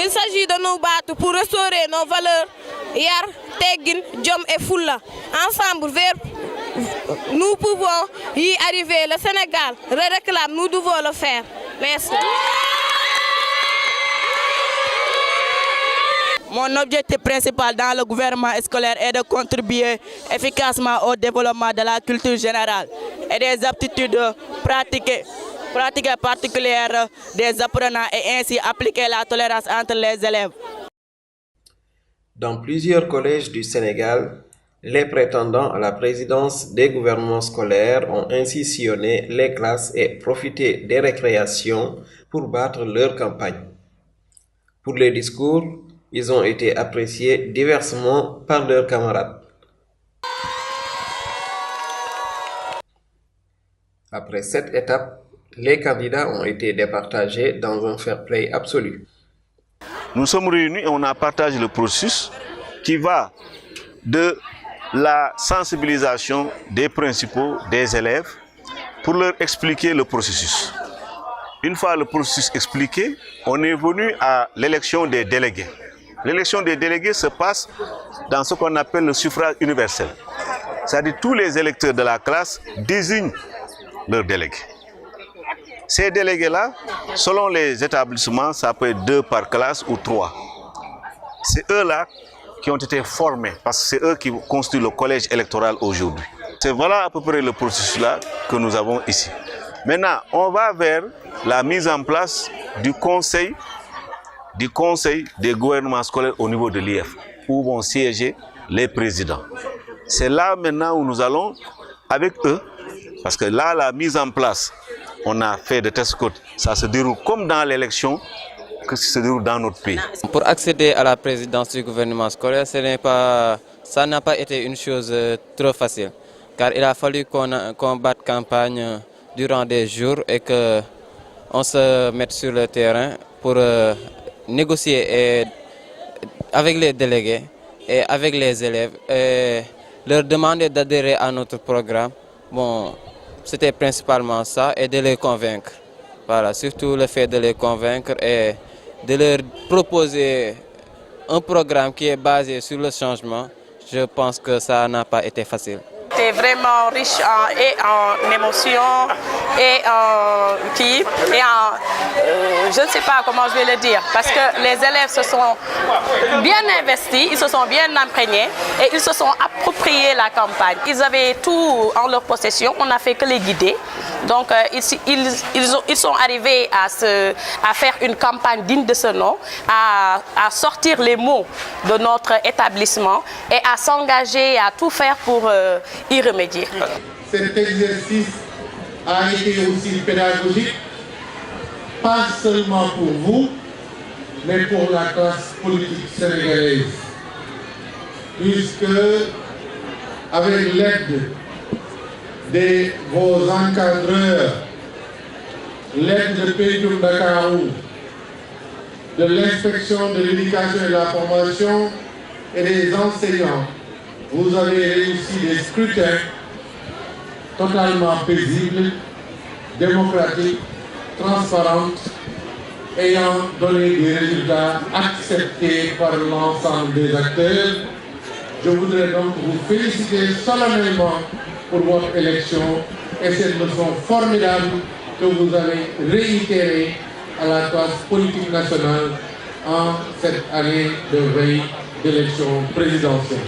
Il s'agit de nous battre pour restaurer nos valeurs, yar, teggin, jom et fulla. Ensemble, nous pouvons y arriver. Le Sénégal le réclame, nous devons le faire. Merci. Mon objectif principal dans le gouvernement scolaire est de contribuer efficacement au développement de la culture générale et des aptitudes pratiques particulières des apprenants et ainsi appliquer la tolérance entre les élèves. Dans plusieurs collèges du Sénégal, les prétendants à la présidence des gouvernements scolaires ont ainsi sillonné les classes et profité des récréations pour battre leur campagne. Pour les discours, ils ont été appréciés diversement par leurs camarades. Après cette étape, les candidats ont été départagés dans un fair play absolu. Nous sommes réunis et on a partagé le processus qui va de la sensibilisation des principaux, des élèves, pour leur expliquer le processus. Une fois le processus expliqué, on est venu à l'élection des délégués. L'élection des délégués se passe dans ce qu'on appelle le suffrage universel. C'est-à-dire que tous les électeurs de la classe désignent leurs délégués. Ces délégués-là, selon les établissements, ça peut être 2 par classe ou 3. C'est eux-là qui ont été formés, parce que c'est eux qui constituent le collège électoral aujourd'hui. C'est voilà à peu près le processus-là que nous avons ici. Maintenant, on va vers la mise en place du conseil des gouvernements scolaires au niveau de l'IF, où vont siéger les présidents. C'est là maintenant où nous allons avec eux, parce que là, la mise en place, on a fait de telle sorte que ça se déroule comme dans l'élection, que ça se déroule dans notre pays. Pour accéder à la présidence du gouvernement scolaire, ça n'a pas été une chose trop facile, car il a fallu qu'on batte campagne durant des jours et qu'on se mette sur le terrain pour négocier avec les délégués et avec les élèves et leur demander d'adhérer à notre programme. Bon, c'était principalement ça et de les convaincre. Voilà, surtout le fait de les convaincre et de leur proposer un programme qui est basé sur le changement. Je pense que ça n'a pas été facile. C'était vraiment riche en émotions et je ne sais pas comment je vais le dire, parce que les élèves se sont bien investis, ils se sont bien imprégnés et ils se sont appropriés la campagne. Ils avaient tout en leur possession, on n'a fait que les guider. Donc ils sont arrivés à faire une campagne digne de ce nom, à sortir les mots de notre établissement et à s'engager à tout faire pour y remédier. Cet exercice a été aussi pédagogique, pas seulement pour vous, mais pour la classe politique sénégalaise. Puisque, avec l'aide de vos encadreurs, l'aide de Peïtoum Dakarou, de l'inspection de l'éducation et de la formation et des enseignants, vous avez réussi des scrutins totalement paisibles, démocratiques, transparents, ayant donné des résultats acceptés par l'ensemble des acteurs. Je voudrais donc vous féliciter solennellement pour votre élection et cette leçon formidable que vous avez réitérée à la classe politique nationale en cette année de veille d'élection présidentielle.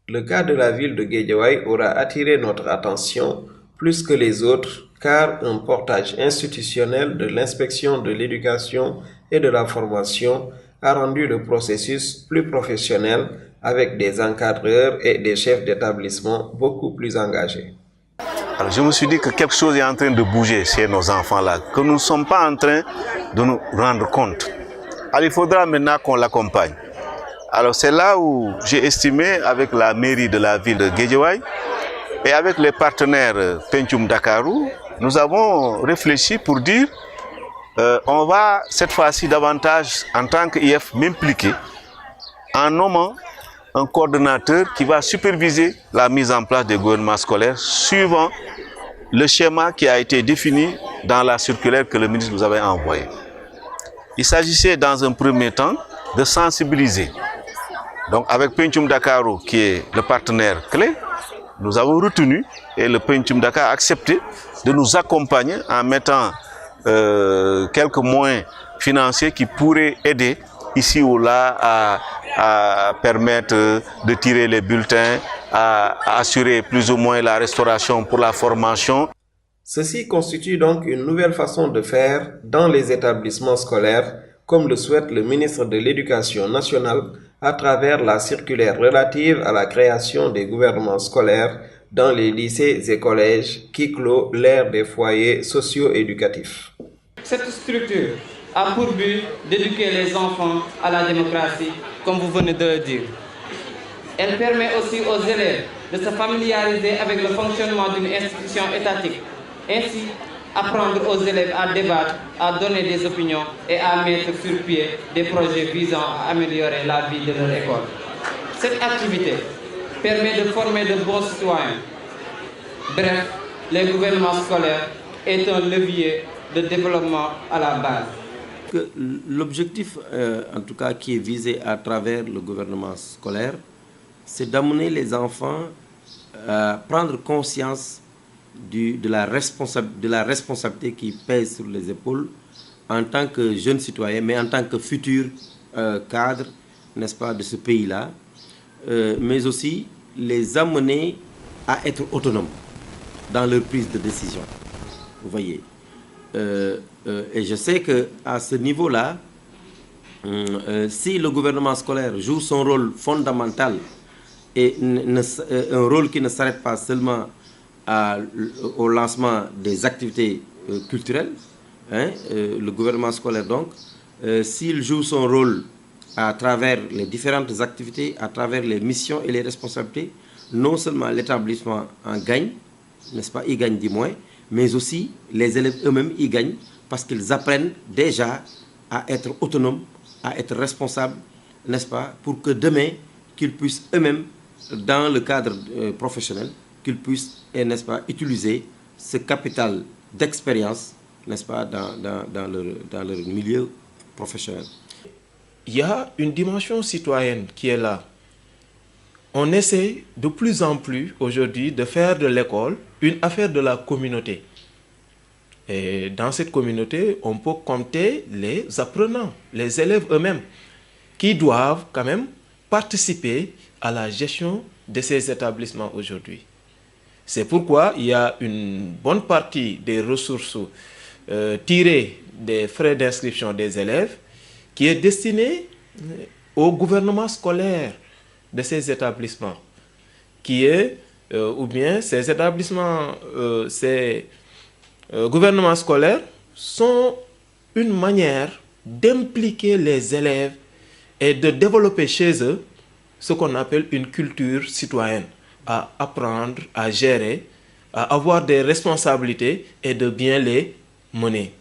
Le cas de la ville de Guédiawaye aura attiré notre attention plus que les autres, car un portage institutionnel de l'inspection de l'éducation et de la formation a rendu le processus plus professionnel avec des encadreurs et des chefs d'établissement beaucoup plus engagés. Alors je me suis dit que quelque chose est en train de bouger chez nos enfants-là, que nous ne sommes pas en train de nous rendre compte. Alors il faudra maintenant qu'on l'accompagne. Alors c'est là où j'ai estimé avec la mairie de la ville de Guédiawaye et avec les partenaires Peïtoum Dakarou, nous avons réfléchi pour dire on va cette fois-ci davantage en tant qu'IF m'impliquer en nommant un coordonnateur qui va superviser la mise en place des gouvernements scolaires suivant le schéma qui a été défini dans la circulaire que le ministre nous avait envoyée. il s'agissait dans un premier temps de sensibiliser. Donc avec Pencum Dakaro, qui est le partenaire clé, nous avons retenu et le Pencum Dakar a accepté de nous accompagner en mettant quelques moyens financiers qui pourraient aider ici ou là à permettre de tirer les bulletins, à assurer plus ou moins la restauration pour la formation. Ceci constitue donc une nouvelle façon de faire dans les établissements scolaires, comme le souhaite le ministre de l'Éducation nationale à travers la circulaire relative à la création des gouvernements scolaires dans les lycées et collèges qui clôt l'ère des foyers socio-éducatifs. Cette structure a pour but d'éduquer les enfants à la démocratie, comme vous venez de le dire. Elle permet aussi aux élèves de se familiariser avec le fonctionnement d'une institution étatique. Ainsi, apprendre aux élèves à débattre, à donner des opinions et à mettre sur pied des projets visant à améliorer la vie de leur école. Cette activité permet de former de bons citoyens. Bref, le gouvernement scolaire est un levier de développement à la base. L'objectif, en tout cas, qui est visé à travers le gouvernement scolaire, c'est d'amener les enfants à prendre conscience de la responsabilité qui pèse sur les épaules en tant que jeunes citoyens, mais en tant que futurs cadres, n'est-ce pas, de ce pays-là, mais aussi les amener à être autonomes dans leur prise de décision. Vous voyez. Et je sais qu'à ce niveau-là, si le gouvernement scolaire joue son rôle fondamental et un rôle qui ne s'arrête pas seulement au lancement des activités culturelles, le gouvernement scolaire donc, s'il joue son rôle à travers les différentes activités, à travers les missions et les responsabilités, non seulement l'établissement en gagne, n'est-ce pas, il gagne du moins, mais aussi les élèves eux-mêmes y gagnent parce qu'ils apprennent déjà à être autonomes, à être responsables, n'est-ce pas, pour que demain, qu'ils puissent eux-mêmes, dans le cadre professionnel, qu'ils puissent, n'est-ce pas, utiliser ce capital d'expérience, n'est-ce pas, dans leur milieu professionnel. Il y a une dimension citoyenne qui est là. On essaie de plus en plus aujourd'hui de faire de l'école une affaire de la communauté. Et dans cette communauté, on peut compter les apprenants, les élèves eux-mêmes, qui doivent quand même participer à la gestion de ces établissements aujourd'hui. C'est pourquoi il y a une bonne partie des ressources tirées des frais d'inscription des élèves qui est destinée au gouvernement scolaire de ces établissements, qui est, ou bien ces établissements, ces gouvernements scolaires sont une manière d'impliquer les élèves et de développer chez eux ce qu'on appelle une culture citoyenne, à apprendre, à gérer, à avoir des responsabilités et de bien les mener.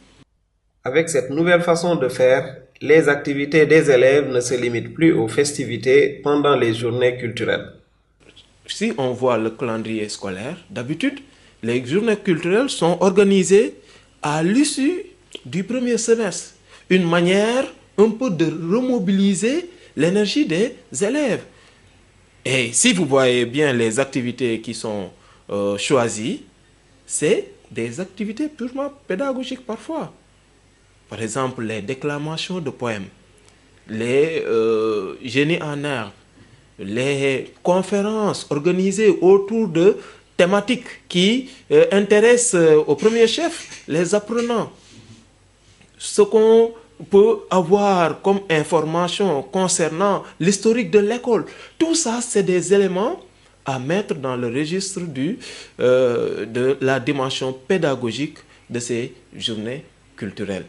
Avec cette nouvelle façon de faire, les activités des élèves ne se limitent plus aux festivités pendant les journées culturelles. Si on voit le calendrier scolaire, d'habitude, les journées culturelles sont organisées à l'issue du premier semestre. Une manière un peu de remobiliser l'énergie des élèves. Et si vous voyez bien les activités qui sont choisies, c'est des activités purement pédagogiques parfois. Par exemple, les déclamations de poèmes, les génies en herbe, les conférences organisées autour de thématiques qui intéressent au premier chef les apprenants. Ce qu'on peut avoir comme information concernant l'historique de l'école, tout ça, c'est des éléments à mettre dans le registre de la dimension pédagogique de ces journées culturelles.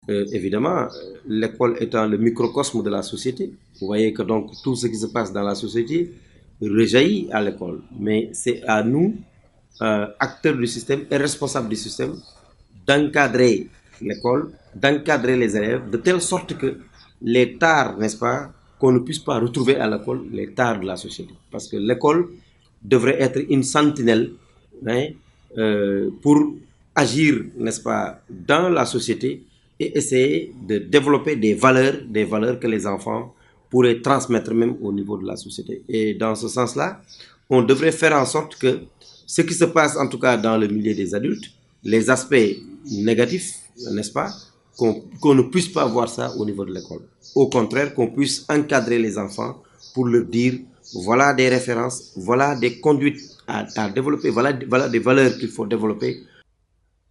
Évidemment, l'école étant le microcosme de la société, vous voyez que donc tout ce qui se passe dans la société rejaillit à l'école. Mais c'est à nous, acteurs du système et responsables du système, d'encadrer l'école, d'encadrer les élèves, de telle sorte que les tares, n'est-ce pas, qu'on ne puisse pas retrouver à l'école, les tares de la société. Parce que l'école devrait être une sentinelle pour agir, n'est-ce pas, dans la société, et essayer de développer des valeurs que les enfants pourraient transmettre même au niveau de la société. Et dans ce sens-là, on devrait faire en sorte que ce qui se passe en tout cas dans le milieu des adultes, les aspects négatifs, n'est-ce pas, qu'on ne puisse pas voir ça au niveau de l'école. Au contraire, qu'on puisse encadrer les enfants pour leur dire, voilà des références, voilà des conduites à développer, voilà des valeurs qu'il faut développer.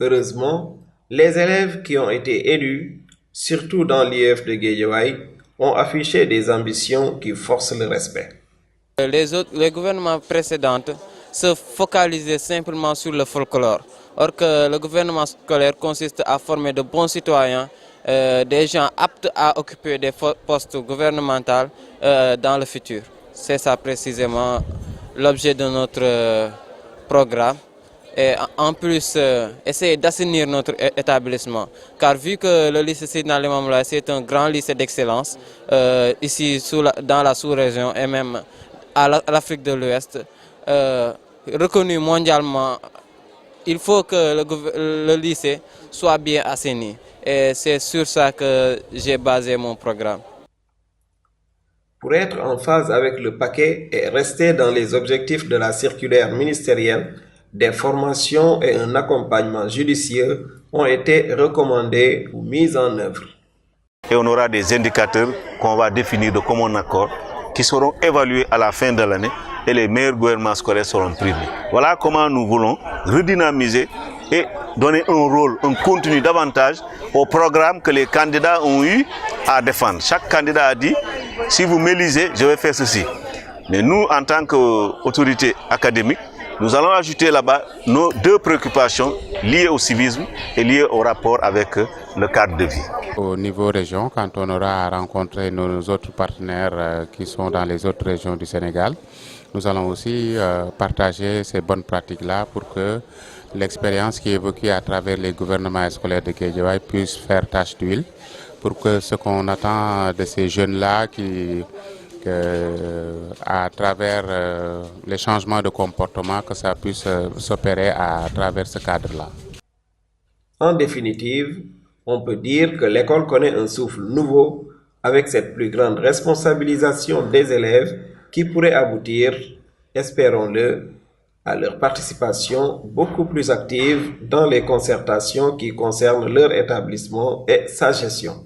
Heureusement, les élèves qui ont été élus, surtout dans l'IEF de Guédiawaye, ont affiché des ambitions qui forcent le respect. Les gouvernements précédents se focalisaient simplement sur le folklore. Or que le gouvernement scolaire consiste à former de bons citoyens, des gens aptes à occuper des postes gouvernementaux dans le futur. C'est ça précisément l'objet de notre programme. Et en plus, essayer d'assainir notre établissement. Car vu que le lycée Seydina Limamou Laye, c'est un grand lycée d'excellence, ici dans la sous-région et même à l'Afrique de l'Ouest, reconnu mondialement, il faut que le lycée soit bien assaini. Et c'est sur ça que j'ai basé mon programme. Pour être en phase avec le paquet et rester dans les objectifs de la circulaire ministérielle, des formations et un accompagnement judicieux ont été recommandés ou mis en œuvre. Et on aura des indicateurs qu'on va définir de commun accord qui seront évalués à la fin de l'année et les meilleurs gouvernements scolaires seront primés. Voilà comment nous voulons redynamiser et donner un rôle, un contenu davantage au programme que les candidats ont eu à défendre. Chaque candidat a dit, si vous m'élisez, je vais faire ceci. Mais nous, en tant qu'autorité académique, nous allons ajouter là-bas nos deux préoccupations liées au civisme et liées au rapport avec le cadre de vie. Au niveau région, quand on aura rencontré nos autres partenaires qui sont dans les autres régions du Sénégal, nous allons aussi partager ces bonnes pratiques-là pour que l'expérience qui est évoquée à travers les gouvernements scolaires de Guédiawaye puisse faire tache d'huile, pour que ce qu'on attend de ces jeunes-là à travers les changements de comportement, que ça puisse s'opérer à travers ce cadre-là. En définitive, on peut dire que l'école connaît un souffle nouveau avec cette plus grande responsabilisation des élèves qui pourrait aboutir, espérons-le, à leur participation beaucoup plus active dans les concertations qui concernent leur établissement et sa gestion.